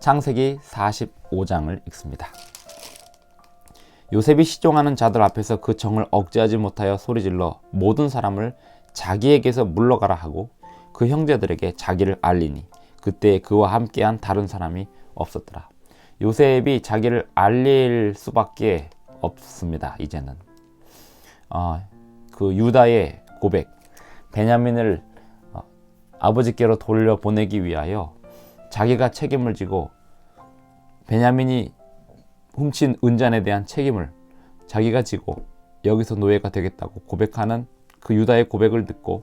창세기 45장을 읽습니다. 요셉이 시종하는 자들 앞에서 그 정을 억제하지 못하여 소리질러 모든 사람을 자기에게서 물러가라 하고 그 형제들에게 자기를 알리니 그때 그와 함께한 다른 사람이 없었더라. 요셉이 자기를 알릴 수밖에 없습니다. 이제는 그 유다의 고백, 베냐민을 아버지께로 돌려보내기 위하여 자기가 책임을 지고 베냐민이 훔친 은잔에 대한 책임을 자기가 지고 여기서 노예가 되겠다고 고백하는 그 유다의 고백을 듣고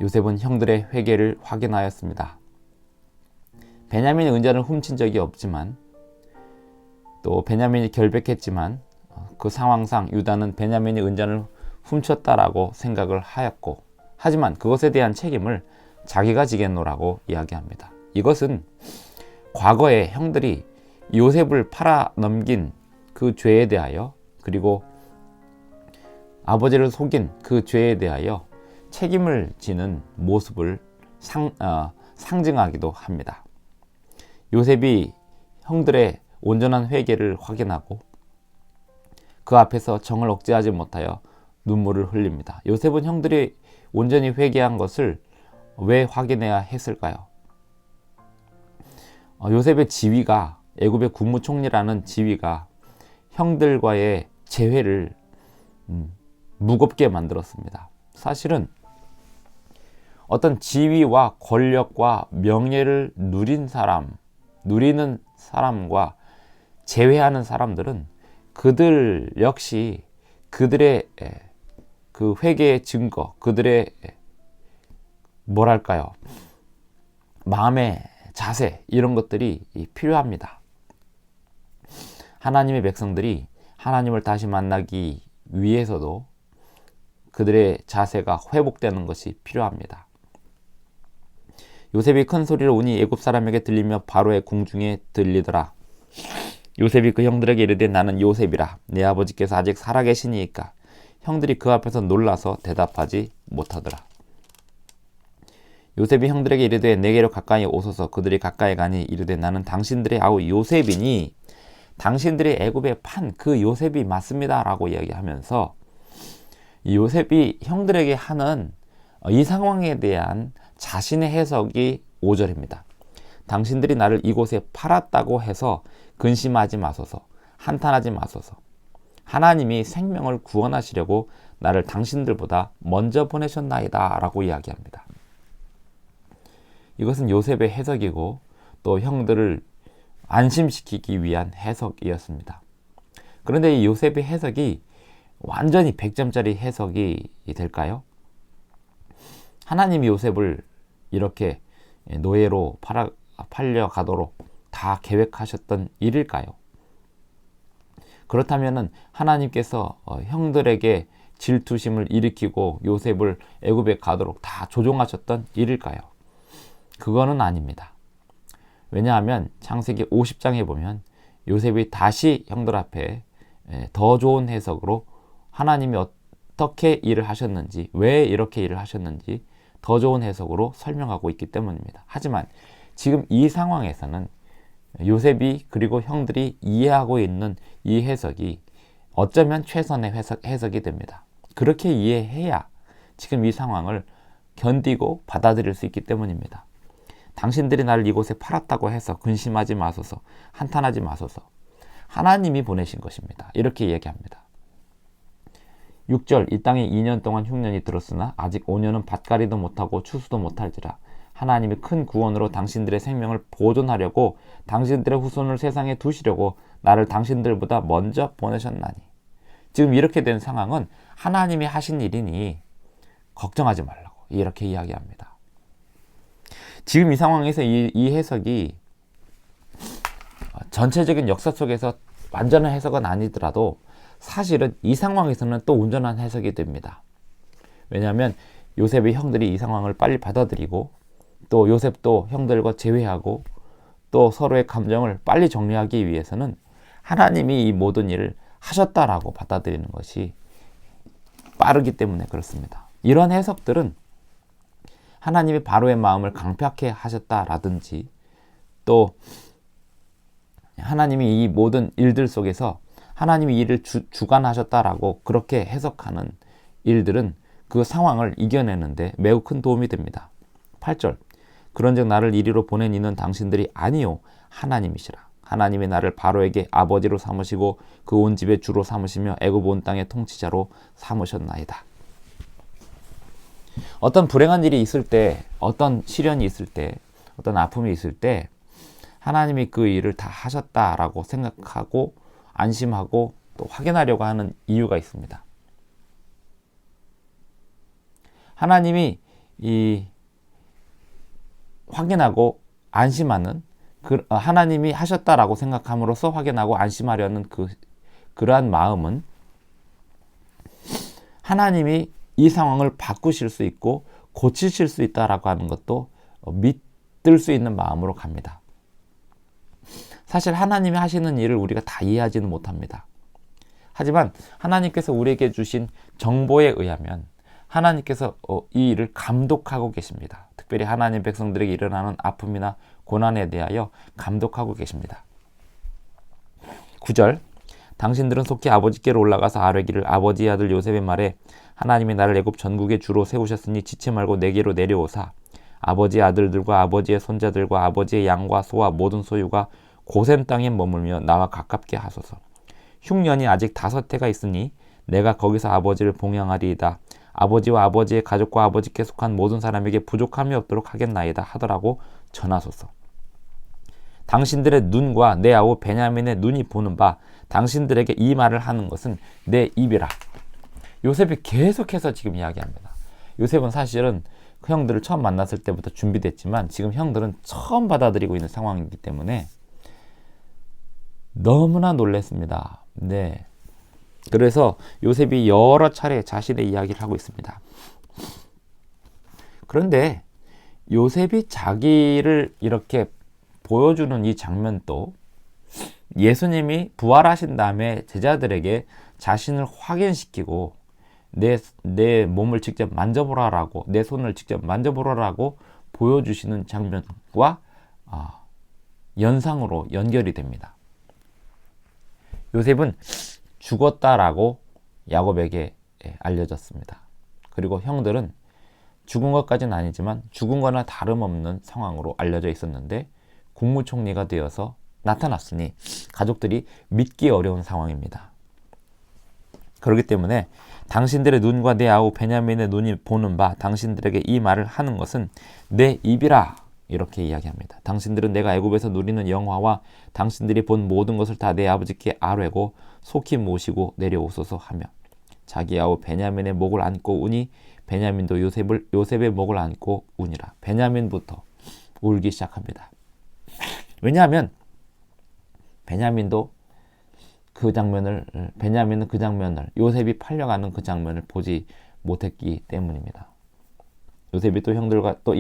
요셉은 형들의 회개를 확인하였습니다. 베냐민이 은잔을 훔친 적이 없지만 또 베냐민이 결백했지만 그 상황상 유다는 베냐민이 은잔을 훔쳤다라고 생각을 하였고 하지만 그것에 대한 책임을 자기가 지겠노라고 이야기합니다. 이것은 과거에 형들이 요셉을 팔아 넘긴 그 죄에 대하여 그리고 아버지를 속인 그 죄에 대하여 책임을 지는 모습을 상징하기도 합니다. 요셉이 형들의 온전한 회개를 확인하고 그 앞에서 정을 억제하지 못하여 눈물을 흘립니다. 요셉은 형들이 온전히 회개한 것을 왜 확인해야 했을까요? 요셉의 지위가 애굽의 국무총리라는 지위가 형들과의 재회를 무겁게 만들었습니다. 사실은 어떤 지위와 권력과 명예를 누리는 사람과 재회하는 사람들은 그들 역시 그들의 그 회개의 증거, 그들의 마음의 자세 이런 것들이 필요합니다. 하나님의 백성들이 하나님을 다시 만나기 위해서도 그들의 자세가 회복되는 것이 필요합니다. 요셉이 큰 소리로 우니 애굽 사람에게 들리며 바로의 궁중에 들리더라. 요셉이 그 형들에게 이르되 나는 요셉이라. 내 아버지께서 아직 살아계시니이까. 형들이 그 앞에서 놀라서 대답하지 못하더라. 요셉이 형들에게 이르되 내게로 가까이 오소서. 그들이 가까이 가니 이르되 나는 당신들의 아우 요셉이니 당신들이 애굽에 판 그 요셉이 맞습니다 라고 이야기하면서 이 요셉이 형들에게 하는 이 상황에 대한 자신의 해석이 5절입니다. 당신들이 나를 이곳에 팔았다고 해서 근심하지 마소서. 한탄하지 마소서. 하나님이 생명을 구원하시려고 나를 당신들보다 먼저 보내셨나이다 라고 이야기합니다. 이것은 요셉의 해석이고 또 형들을 안심시키기 위한 해석이었습니다. 그런데 이 요셉의 해석이 완전히 100점짜리 해석이 될까요? 하나님이 요셉을 이렇게 노예로 팔려가도록 다 계획하셨던 일일까요? 그렇다면 하나님께서 형들에게 질투심을 일으키고 요셉을 애굽에 가도록 다 조종하셨던 일일까요? 그거는 아닙니다. 왜냐하면 창세기 50장에 보면 요셉이 다시 형들 앞에 더 좋은 해석으로 하나님이 어떻게 일을 하셨는지, 왜 이렇게 일을 하셨는지 더 좋은 해석으로 설명하고 있기 때문입니다. 하지만 지금 이 상황에서는 요셉이 그리고 형들이 이해하고 있는 이 해석이 어쩌면 최선의 해석이 됩니다. 그렇게 이해해야 지금 이 상황을 견디고 받아들일 수 있기 때문입니다. 당신들이 나를 이곳에 팔았다고 해서 근심하지 마소서, 한탄하지 마소서. 하나님이 보내신 것입니다. 이렇게 이야기합니다. 6절 이 땅에 2년 동안 흉년이 들었으나 아직 5년은 밭갈이도 못하고 추수도 못할지라. 하나님이 큰 구원으로 당신들의 생명을 보존하려고 당신들의 후손을 세상에 두시려고 나를 당신들보다 먼저 보내셨나니. 지금 이렇게 된 상황은 하나님이 하신 일이니 걱정하지 말라고 이렇게 이야기합니다. 지금 이 상황에서 이 해석이 전체적인 역사 속에서 완전한 해석은 아니더라도 사실은 이 상황에서는 또 온전한 해석이 됩니다. 왜냐하면 요셉의 형들이 이 상황을 빨리 받아들이고 또 요셉도 형들과 재회하고 또 서로의 감정을 빨리 정리하기 위해서는 하나님이 이 모든 일을 하셨다라고 받아들이는 것이 빠르기 때문에 그렇습니다. 이런 해석들은 하나님이 바로의 마음을 강팍해 하셨다라든지 또 하나님이 이 모든 일들 속에서 하나님이 이를 주관하셨다라고 그렇게 해석하는 일들은 그 상황을 이겨내는데 매우 큰 도움이 됩니다. 8절 그런즉 나를 이리로 보낸 이는 당신들이 아니요 하나님이시라. 하나님이 나를 바로에게 아버지로 삼으시고 그 온 집의 주로 삼으시며 애굽 온 땅의 통치자로 삼으셨나이다. 어떤 불행한 일이 있을 때, 어떤 시련이 있을 때, 어떤 아픔이 있을 때 하나님이 그 일을 다 하셨다라고 생각하고 안심하고 또 확인하려고 하는 이유가 있습니다. 하나님이 이 확인하고 안심하는 하나님이 하셨다라고 생각함으로써 확인하고 안심하려는 그러한 마음은 하나님이 이 상황을 바꾸실 수 있고 고치실 수 있다라고 하는 것도 믿을 수 있는 마음으로 갑니다. 사실 하나님이 하시는 일을 우리가 다 이해하지는 못합니다. 하지만 하나님께서 우리에게 주신 정보에 의하면 하나님께서 이 일을 감독하고 계십니다. 특별히 하나님 백성들에게 일어나는 아픔이나 고난에 대하여 감독하고 계십니다. 9절 당신들은 속히 아버지께로 올라가서 아뢰기를 아버지의 아들 요셉의 말에 하나님이 나를 애굽 전국의 주로 세우셨으니 지체 말고 내게로 내려오사 아버지의 아들들과 아버지의 손자들과 아버지의 양과 소와 모든 소유가 고센 땅에 머물며 나와 가깝게 하소서. 흉년이 아직 5해가 있으니 내가 거기서 아버지를 봉양하리이다. 아버지와 아버지의 가족과 아버지께 속한 모든 사람에게 부족함이 없도록 하겠나이다 하더라고 전하소서. 당신들의 눈과 내 아우 베냐민의 눈이 보는 바 당신들에게 이 말을 하는 것은 내 입이라. 요셉이 계속해서 지금 이야기합니다. 요셉은 사실은 그 형들을 처음 만났을 때부터 준비됐지만 지금 형들은 처음 받아들이고 있는 상황이기 때문에 너무나 놀랐습니다. 네. 그래서 요셉이 여러 차례 자신의 이야기를 하고 있습니다. 그런데 요셉이 자기를 이렇게 보여주는 이 장면도 예수님이 부활하신 다음에 제자들에게 자신을 확인시키고 내 몸을 직접 만져보라라고 내 손을 직접 만져보라라고 보여주시는 장면과 연상으로 연결이 됩니다. 요셉은 죽었다라고 야곱에게 알려졌습니다. 그리고 형들은 죽은 것까지는 아니지만 죽은 거나 다름없는 상황으로 알려져 있었는데 국무총리가 되어서 나타났으니 가족들이 믿기 어려운 상황입니다. 그렇기 때문에 당신들의 눈과 내 아우 베냐민의 눈이 보는 바 당신들에게 이 말을 하는 것은 내 입이라 이렇게 이야기합니다. 당신들은 내가 애굽에서 누리는 영화와 당신들이 본 모든 것을 다 내 아버지께 아뢰고 속히 모시고 내려오소서 하며 자기 아우 베냐민의 목을 안고 우니 베냐민도 요셉의 목을 안고 우니라. 베냐민부터 울기 시작합니다. 왜냐하면 베냐민은 그 장면을 요셉이 팔려가는 그 장면을 보지 못했기 때문입니다. 요셉이 또 형들과 또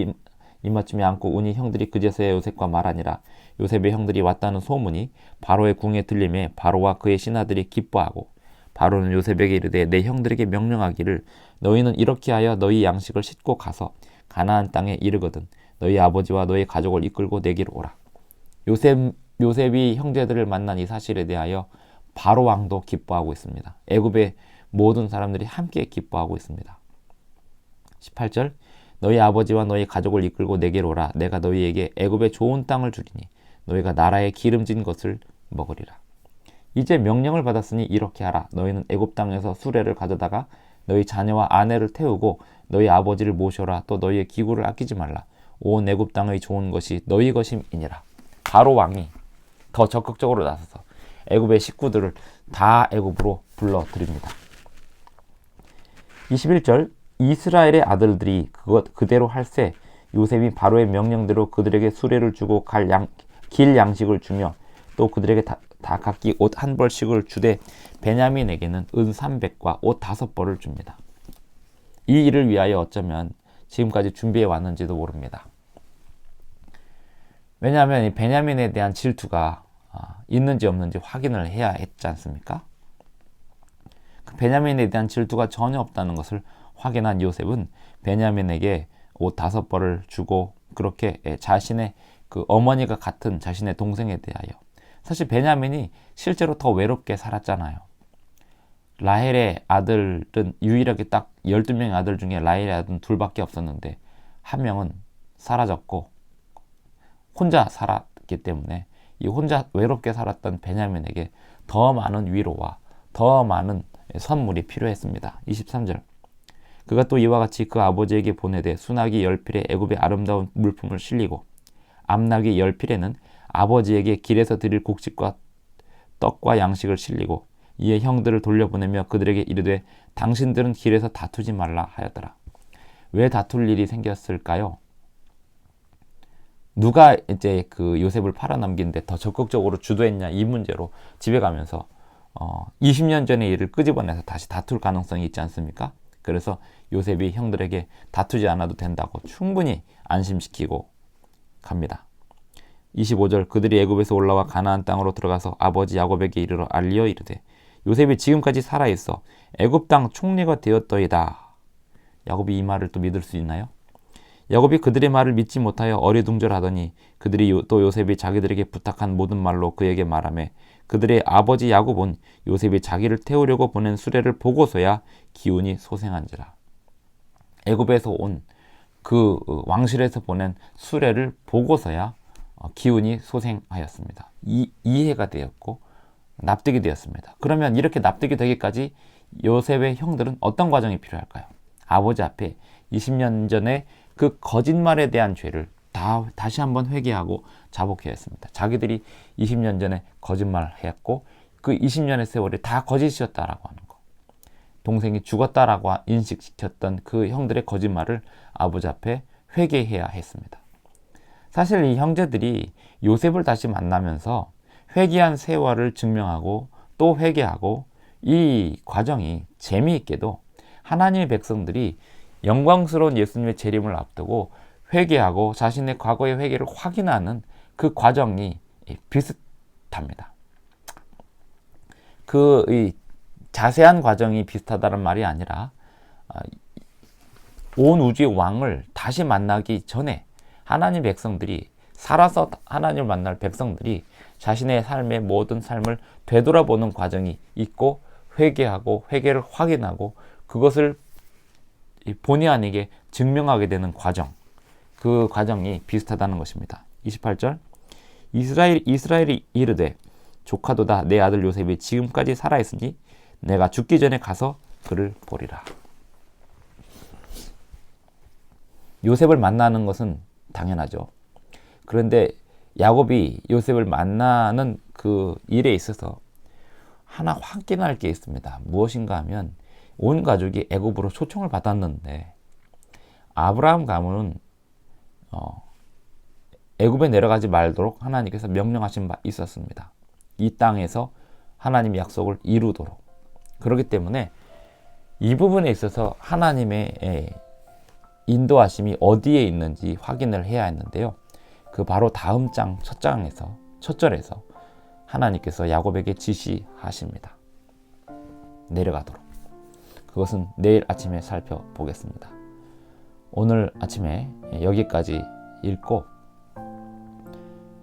이맞춤이 안고 우니 형들이 그제서야 요셉과 말하니라. 요셉의 형들이 왔다는 소문이 바로의 궁에 들림에 바로와 그의 신하들이 기뻐하고 바로는 요셉에게 이르되 내 형들에게 명령하기를 너희는 이렇게 하여 너희 양식을 싣고 가서 가나안 땅에 이르거든 너희 아버지와 너희 가족을 이끌고 내게로 오라. 요셉이 형제들을 만난 이 사실에 대하여 바로 왕도 기뻐하고 있습니다. 애굽의 모든 사람들이 함께 기뻐하고 있습니다. 18절 너희 아버지와 너희 가족을 이끌고 내게로 오라. 내가 너희에게 애굽의 좋은 땅을 주리니 너희가 나라의 기름진 것을 먹으리라. 이제 명령을 받았으니 이렇게 하라. 너희는 애굽 땅에서 수레를 가져다가 너희 자녀와 아내를 태우고 너희 아버지를 모셔라. 또 너희의 기구를 아끼지 말라. 온 애굽 땅의 좋은 것이 너희 것임이니라. 바로 왕이 더 적극적으로 나서서 애굽의 식구들을 다 애굽으로 불러들입니다. 21절 이스라엘의 아들들이 그대로 할세 요셉이 바로의 명령대로 그들에게 수레를 주고 길 양식을 주며 또 그들에게 다 각기 옷 한 벌씩을 주되 베냐민에게는 은 300과 옷 5벌을 줍니다. 이 일을 위하여 어쩌면 지금까지 준비해 왔는지도 모릅니다. 왜냐하면 이 베냐민에 대한 질투가 있는지 없는지 확인을 해야 했지 않습니까? 그 베냐민에 대한 질투가 전혀 없다는 것을 확인한 요셉은 베냐민에게 옷 5벌을 주고 그렇게 자신의 그 어머니가 같은 자신의 동생에 대하여. 사실 베냐민이 실제로 더 외롭게 살았잖아요. 라헬의 아들은 유일하게 딱 12명의 아들 중에 라헬의 아들은 둘밖에 없었는데 한 명은 사라졌고 혼자 살았기 때문에 이 혼자 외롭게 살았던 베냐민에게 더 많은 위로와 더 많은 선물이 필요했습니다. 23절. 그가 또 이와 같이 그 아버지에게 보내되 수나기 10필에 애굽의 아름다운 물품을 실리고 암나귀 10필에는 아버지에게 길에서 드릴 곡식과 떡과 양식을 실리고 이에 형들을 돌려보내며 그들에게 이르되 당신들은 길에서 다투지 말라 하였더라. 왜 다툴 일이 생겼을까요? 누가 이제 그 요셉을 팔아넘기는데 더 적극적으로 주도했냐, 이 문제로 집에 가면서 20년 전의 일을 끄집어내서 다시 다툴 가능성이 있지 않습니까? 그래서 요셉이 형들에게 다투지 않아도 된다고 충분히 안심시키고 갑니다. 25절. 그들이 애굽에서 올라와 가나안 땅으로 들어가서 아버지 야곱에게 이르러 알리어 이르되 요셉이 지금까지 살아있어 애굽 땅 총리가 되었더이다. 야곱이 이 말을 또 믿을 수 있나요? 야곱이 그들의 말을 믿지 못하여 어리둥절하더니 그들이 또 요셉이 자기들에게 부탁한 모든 말로 그에게 말하며 그들의 아버지 야곱은 요셉이 자기를 태우려고 보낸 수레를 보고서야 기운이 소생한지라. 애굽에서 온 그 왕실에서 보낸 수레를 보고서야 기운이 소생하였습니다. 이해가 되었고 납득이 되었습니다. 그러면 이렇게 납득이 되기까지 요셉의 형들은 어떤 과정이 필요할까요? 아버지 앞에 20년 전에 그 거짓말에 대한 죄를 다시 한번 회개하고 자복해야 했습니다. 자기들이 20년 전에 거짓말을 했고 그 20년의 세월이 다 거짓이었다라고 하는 거. 동생이 죽었다라고 인식시켰던 그 형들의 거짓말을 아버지 앞에 회개해야 했습니다. 사실 이 형제들이 요셉을 다시 만나면서 회개한 세월을 증명하고 또 회개하고 이 과정이 재미있게도 하나님의 백성들이 영광스러운 예수님의 재림을 앞두고 회개하고 자신의 과거의 회개를 확인하는 그 과정이 비슷합니다. 이 자세한 과정이 비슷하다는 말이 아니라 온 우주의 왕을 다시 만나기 전에 하나님 백성들이 살아서 하나님을 만날 백성들이 자신의 삶의 모든 삶을 되돌아보는 과정이 있고 회개하고 회개를 확인하고 그것을 본의 아니게 증명하게 되는 과정, 그 과정이 비슷하다는 것입니다. 28절. 이스라엘이 이르되 조카도다 내 아들 요셉이 지금까지 살아있으니 내가 죽기 전에 가서 그를 보리라. 요셉을 만나는 것은 당연하죠. 그런데 야곱이 요셉을 만나는 그 일에 있어서 하나 확인할 게 있습니다. 무엇인가 하면 온 가족이 애굽으로 초청을 받았는데 아브라함 가문은 애굽에 내려가지 말도록 하나님께서 명령하신 바 있었습니다. 이 땅에서 하나님의 약속을 이루도록. 그렇기 때문에 이 부분에 있어서 하나님의 인도하심이 어디에 있는지 확인을 해야 했는데요. 그 바로 다음 장 첫 절에서 하나님께서 야곱에게 지시하십니다. 내려가도록. 그것은 내일 아침에 살펴보겠습니다. 오늘 아침에 여기까지 읽고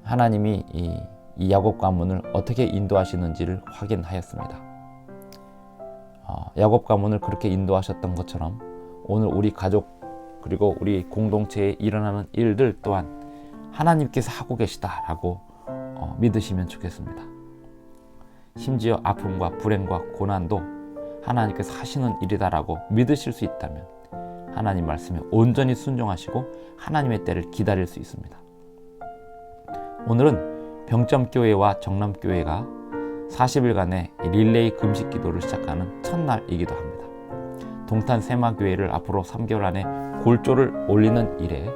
하나님이 이 야곱 가문을 어떻게 인도하시는지를 확인하였습니다. 야곱 가문을 그렇게 인도하셨던 것처럼 오늘 우리 가족 그리고 우리 공동체에 일어나는 일들 또한 하나님께서 하고 계시다라고 믿으시면 좋겠습니다. 심지어 아픔과 불행과 고난도 하나님께서 하시는 일이다라고 믿으실 수 있다면 하나님 말씀에 온전히 순종하시고 하나님의 때를 기다릴 수 있습니다. 오늘은 병점교회와 정남교회가 40일간의 릴레이 금식 기도를 시작하는 첫날이기도 합니다. 동탄 세마교회를 앞으로 3개월 안에 골조를 올리는 일에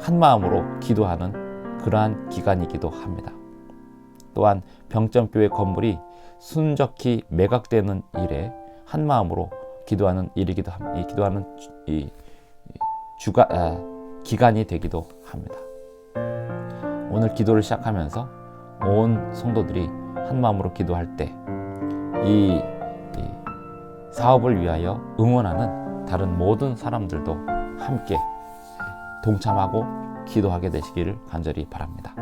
한마음으로 기도하는 그러한 기간이기도 합니다. 또한 병점교회 건물이 순적히 매각되는 일에 한마음으로 기도하는 일이기도 합니다. 기도하는 기간이 되기도 합니다. 오늘 기도를 시작하면서 온 성도들이 한마음으로 기도할 때 이 사업을 위하여 응원하는 다른 모든 사람들도 함께 동참하고 기도하게 되시기를 간절히 바랍니다.